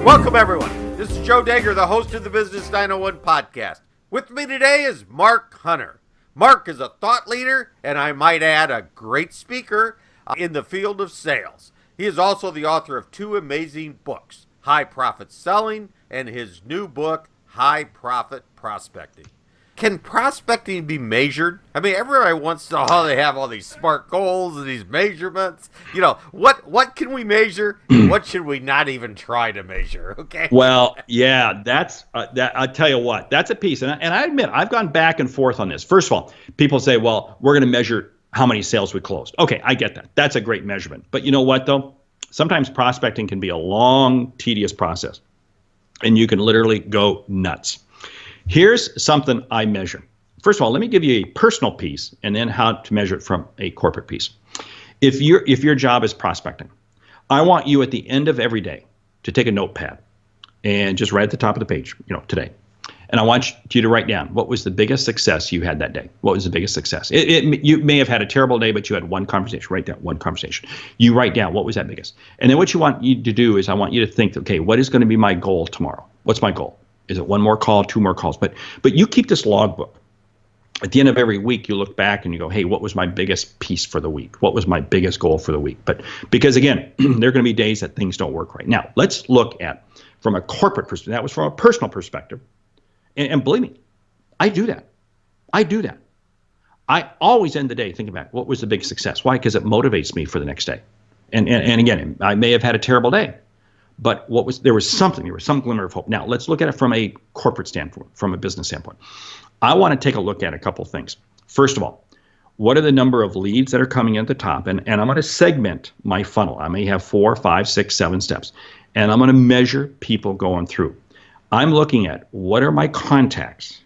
Welcome, everyone. This is Joe Dager, the host of the Business 901 podcast. With me today is Mark Hunter. Mark is a thought leader, and I might add, a great speaker in the field of sales. He is also the author of two amazing books, High Profit Selling and his new book, High Profit Prospecting. Can prospecting be measured? I mean, everybody wants to, they have all these SMART goals and these measurements. You know, what can we measure? What should we not even try to measure? Okay. Well, yeah, that's that. I'll tell you what, that's a piece. And I admit, I've gone back and forth on this. First of all, people say, well, we're going to measure how many sales we closed. Okay, I get that. That's a great measurement. But you know what, though? Sometimes prospecting can be a long, tedious process, and you can literally go nuts. Here's something I measure. First of all, let me give you a personal piece and then how to measure it from a corporate piece. If your job is prospecting, I want you at the end of every day to take a notepad and just right at the top of the page, today. And I want you to write down, what was the biggest success you had that day? What was the biggest success? You may have had a terrible day, but you had one conversation. Write down one conversation. You write down, what was that biggest? And then what you want you to do is I want you to think, okay, what is going to be my goal tomorrow? What's my goal? Is it one more call, two more calls? But you keep this logbook. At the end of every week, you look back and you go, hey, what was my biggest piece for the week? What was my biggest goal for the week? But because, again, there are going to be days that things don't work right. Now, let's look at from a corporate perspective. That was from a personal perspective. And believe me, I do that. I always end the day thinking back, what was the big success? Why? Because it motivates me for the next day. And again, I may have had a terrible day. But there was some glimmer of hope. Now, let's look at it from a corporate standpoint, from a business standpoint. I want to take a look at a couple things. First of all, what are the number of leads that are coming in at the top? And I'm going to segment my funnel. I may have 4, 5, 6, 7 steps. And I'm going to measure people going through. I'm looking at what are my contacts.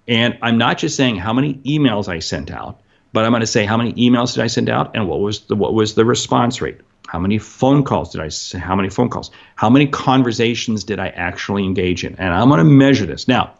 And I'm not just saying how many emails I sent out, but I'm going to say how many emails did I send out and what was the response rate. How many phone calls did I say? How many phone calls? How many conversations did I actually engage in? And I'm going to measure this. Now,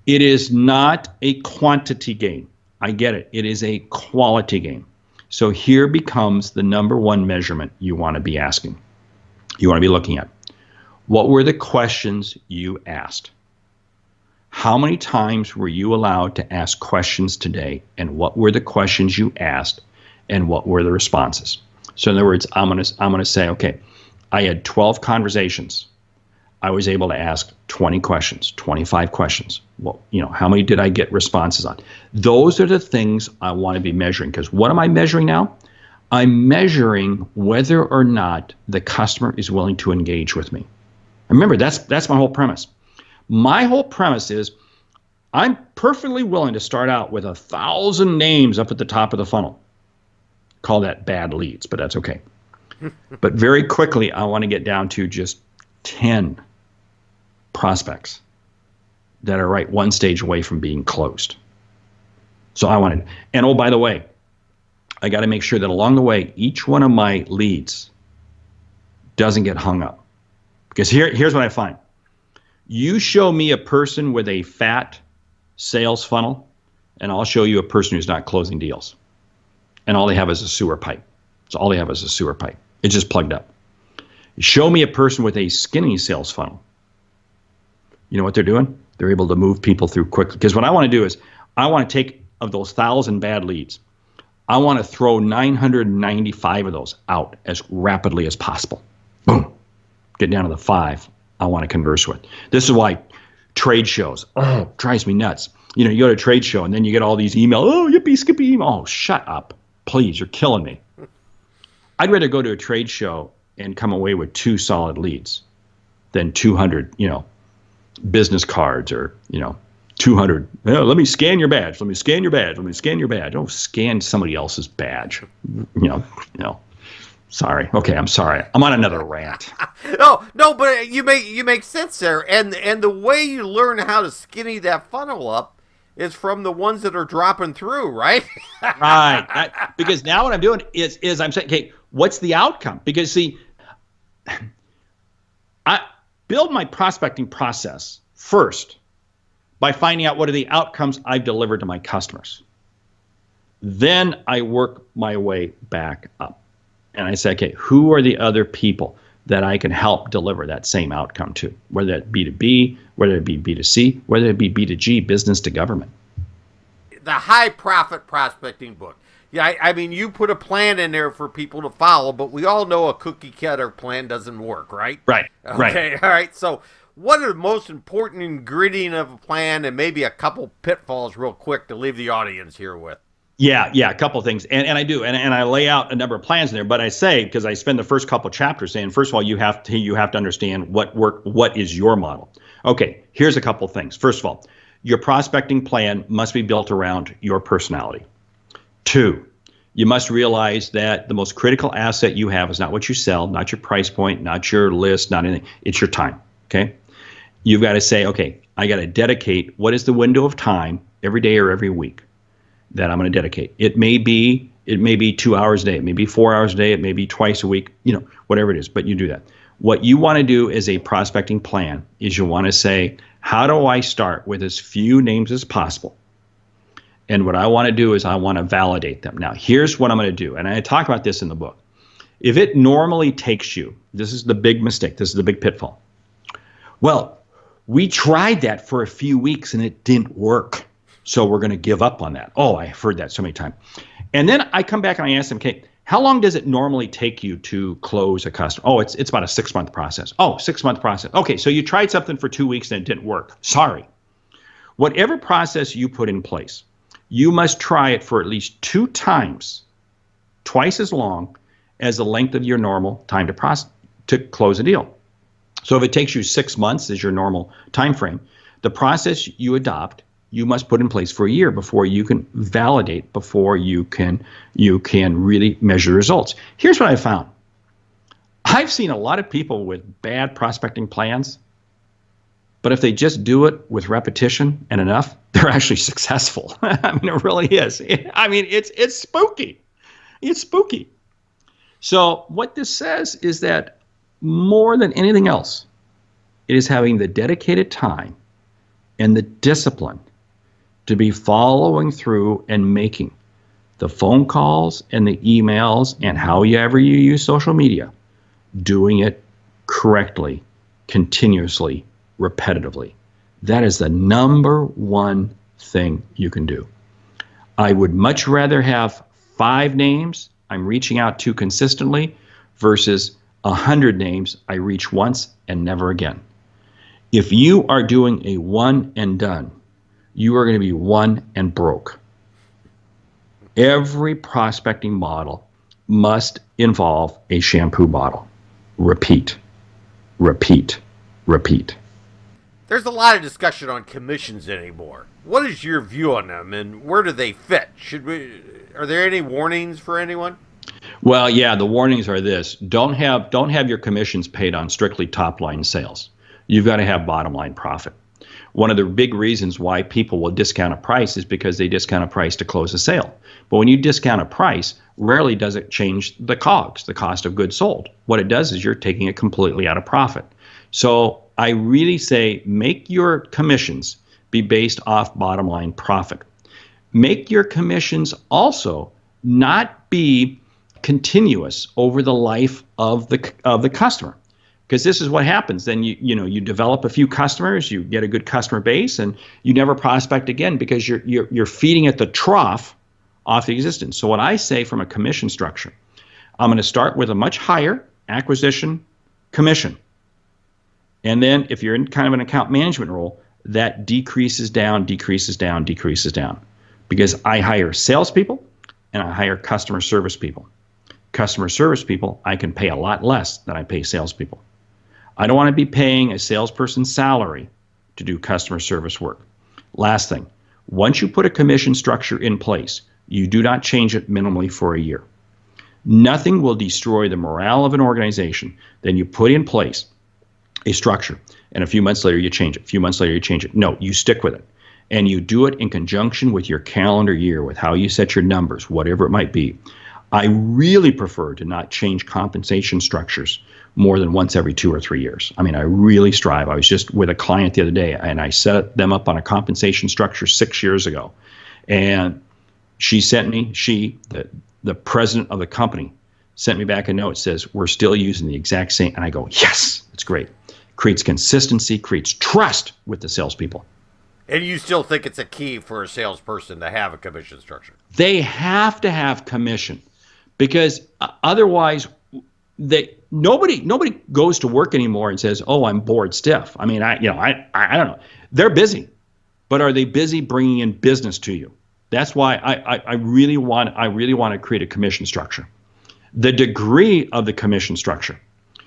it is not a quantity game. I get it. It is a quality game. So here becomes the number one measurement you want to be asking. You want to be looking at. What were the questions you asked? How many times were you allowed to ask questions today? And what were the questions you asked? And what were the responses? So in other words, I'm gonna say, okay, I had 12 conversations. I was able to ask 20 questions, 25 questions. Well, how many did I get responses on? Those are the things I want to be measuring, because what am I measuring now? I'm measuring whether or not the customer is willing to engage with me. Remember, that's my whole premise. My whole premise is I'm perfectly willing to start out with 1,000 names up at the top of the funnel. Call that bad leads, but that's okay. But very quickly, I want to get down to just 10 prospects that are right one stage away from being closed. So I wanted, and oh, by the way, I got to make sure that along the way, each one of my leads doesn't get hung up. Because here's what I find. You show me a person with a fat sales funnel, and I'll show you a person who's not closing deals. And all they have is a sewer pipe. So all they have is a sewer pipe. It's just plugged up. Show me a person with a skinny sales funnel. You know what they're doing? They're able to move people through quickly. Because what I want to do is I want to take of those 1,000 bad leads, I want to throw 995 of those out as rapidly as possible. Boom. Get down to the 5 I want to converse with. This is why trade shows, drives me nuts. You go to a trade show and then you get all these emails. Oh, yippee, skippy email. Oh, shut up. Please, you're killing me. I'd rather go to a trade show and come away with 2 solid leads than 200, business cards or, 200. Let me scan your badge. Let me scan your badge. Let me scan your badge. Oh, scan somebody else's badge. Sorry. Okay, I'm sorry. I'm on another rant. No, but you make sense there. And the way you learn how to skinny that funnel up is from the ones that are dropping through, right? Right. Because now what I'm doing is I'm saying, okay, what's the outcome? Because see, I build my prospecting process first by finding out what are the outcomes I've delivered to my customers. Then I work my way back up. And I say, okay, who are the other people? that I can help deliver that same outcome to, whether it be B2B, whether it be B2C, whether it be B2G, business to government. The high profit prospecting book. Yeah, I mean, you put a plan in there for people to follow, but we all know a cookie cutter plan doesn't work, right? Right. Okay, right. all right. So, what are the most important ingredients of a plan, and maybe a couple pitfalls, real quick, to leave the audience here with? Yeah, a couple of things, and I do, and I lay out a number of plans in there. But I say, because I spend the first couple of chapters saying, first of all, you have to understand what is your model. Okay, here's a couple of things. First of all, your prospecting plan must be built around your personality. 2, you must realize that the most critical asset you have is not what you sell, not your price point, not your list, not anything. It's your time. Okay, you've got to say, okay, I got to dedicate. What is the window of time every day or every week that I'm going to dedicate? It may be 2 hours a day, it may be 4 hours a day, it may be twice a week, whatever it is, but you do that. What you want to do as a prospecting plan is you want to say, how do I start with as few names as possible? And what I want to do is I want to validate them. Now, here's what I'm going to do, and I talk about this in the book. If it normally takes you, this is the big mistake, this is the big pitfall. Well, we tried that for a few weeks and it didn't work, so we're going to give up on that. Oh, I've heard that so many times. And then I come back and I ask them, okay, how long does it normally take you to close a customer? Oh, it's about a 6-month process. Oh, 6-month process. Okay, so you tried something for 2 weeks and it didn't work. Sorry. Whatever process you put in place, you must try it for at least 2 times, twice as long as the length of your normal time to close a deal. So if it takes you 6 months as your normal time frame, the process you adopt, you must put in place for a year before you can validate, before you can really measure results. Here's what I found. I've seen a lot of people with bad prospecting plans, but if they just do it with repetition and enough, they're actually successful. I mean, it really is. I mean, it's spooky. It's spooky. So what this says is that more than anything else, it is having the dedicated time and the discipline to be following through and making the phone calls and the emails and however you use social media, doing it correctly, continuously, repetitively. That is the number one thing you can do. I would much rather have 5 names I'm reaching out to consistently versus 100 names I reach once and never again. If you are doing a one and done, you are going to be one and broke. Every prospecting model must involve a shampoo bottle. Repeat, repeat, repeat. There's a lot of discussion on commissions anymore. What is your view on them, and where do they fit? Are there any warnings for anyone? Well, yeah, the warnings are this. Don't have your commissions paid on strictly top-line sales. You've got to have bottom-line profit. One of the big reasons why people will discount a price is because they discount a price to close a sale. But when you discount a price, rarely does it change the COGS, the cost of goods sold. What it does is you're taking it completely out of profit. So I really say make your commissions be based off bottom line profit. Make your commissions also not be continuous over the life of the customer. Because this is what happens. Then you develop a few customers, you get a good customer base, and you never prospect again because you're feeding at the trough off the existence. So what I say from a commission structure, I'm going to start with a much higher acquisition commission. And then if you're in kind of an account management role, that decreases down, decreases down, decreases down. Because I hire salespeople and I hire customer service people. Customer service people, I can pay a lot less than I pay salespeople. I don't want to be paying a salesperson's salary to do customer service work. Last thing, once you put a commission structure in place, you do not change it minimally for a year. Nothing will destroy the morale of an organization than you put in place a structure, and a few months later you change it. A few months later you change it. No, you stick with it. And you do it in conjunction with your calendar year, with how you set your numbers, whatever it might be. I really prefer to not change compensation structures more than once every 2 or 3 years. I mean, I really strive. I was just with a client the other day, and I set them up on a compensation structure 6 years ago. And she sent me, the president of the company, sent me back a note, says, we're still using the exact same. And I go, yes, it's great. Creates consistency, creates trust with the salespeople. And you still think it's a key for a salesperson to have a commission structure? They have to have commission, because otherwise nobody goes to work anymore and says, oh, I'm bored stiff. I mean, I don't know. They're busy, but are they busy bringing in business to you? That's why I really want to create a commission structure. The degree of the commission structure.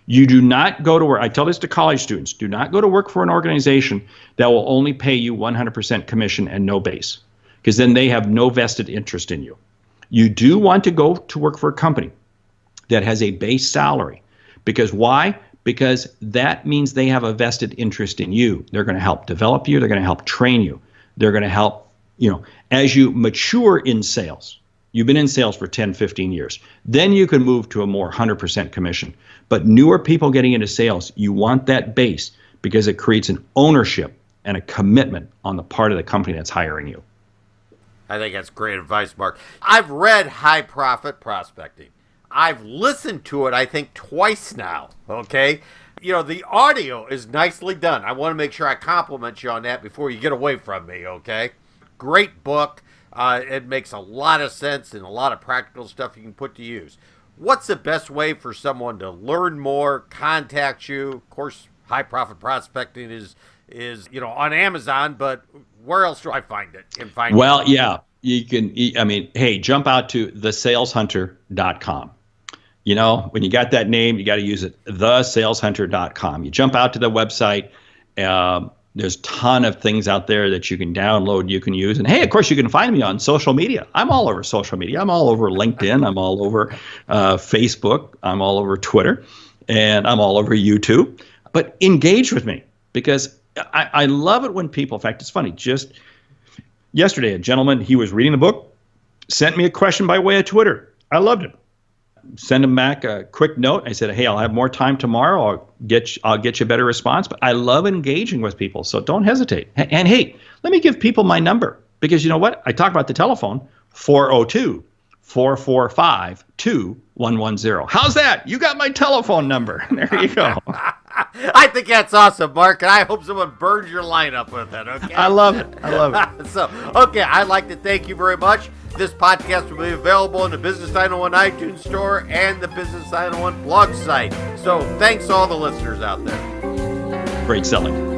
You do not go to work. I tell this to college students. Do not go to work for an organization that will only pay you 100% commission and no base, because then they have no vested interest in you. You do want to go to work for a company that has a base salary. Because why? Because that means they have a vested interest in you. They're going to help develop you. They're going to help train you. They're going to help, as you mature in sales. You've been in sales for 10, 15 years. Then you can move to a more 100% commission. But newer people getting into sales, you want that base because it creates an ownership and a commitment on the part of the company that's hiring you. I think that's great advice, Mark. I've read High Profit Prospecting. I've listened to it, I think, twice now, okay? The audio is nicely done. I want to make sure I compliment you on that before you get away from me, okay? Great book. It makes a lot of sense and a lot of practical stuff you can put to use. What's the best way for someone to learn more, contact you? Of course, High Profit Prospecting is on Amazon, but where else do I find it? Yeah, you can. Hey, jump out to thesaleshunter.com. When you got that name, you got to use it. Thesaleshunter.com. You jump out to the website. There's a ton of things out there that you can download, you can use. And hey, of course, you can find me on social media. I'm all over social media. I'm all over LinkedIn. I'm all over Facebook. I'm all over Twitter. And I'm all over YouTube. But engage with me, because I love it when people, in fact, it's funny. Just yesterday, a gentleman, he was reading the book, sent me a question by way of Twitter. I loved it. Send him back a quick note. I said, hey, I'll have more time tomorrow. I'll get you a better response. But I love engaging with people, so don't hesitate. And hey, let me give people my number, because you know what? I talk about the telephone, 402-445-2110. How's that? You got my telephone number. There you go. I think that's awesome, Mark, and I hope someone burns your line up with it, okay? I love it. So, okay, I'd like to thank you very much. This podcast will be available in the Business 901 iTunes store and the Business 901 blog site. So thanks to all the listeners out there. Great selling.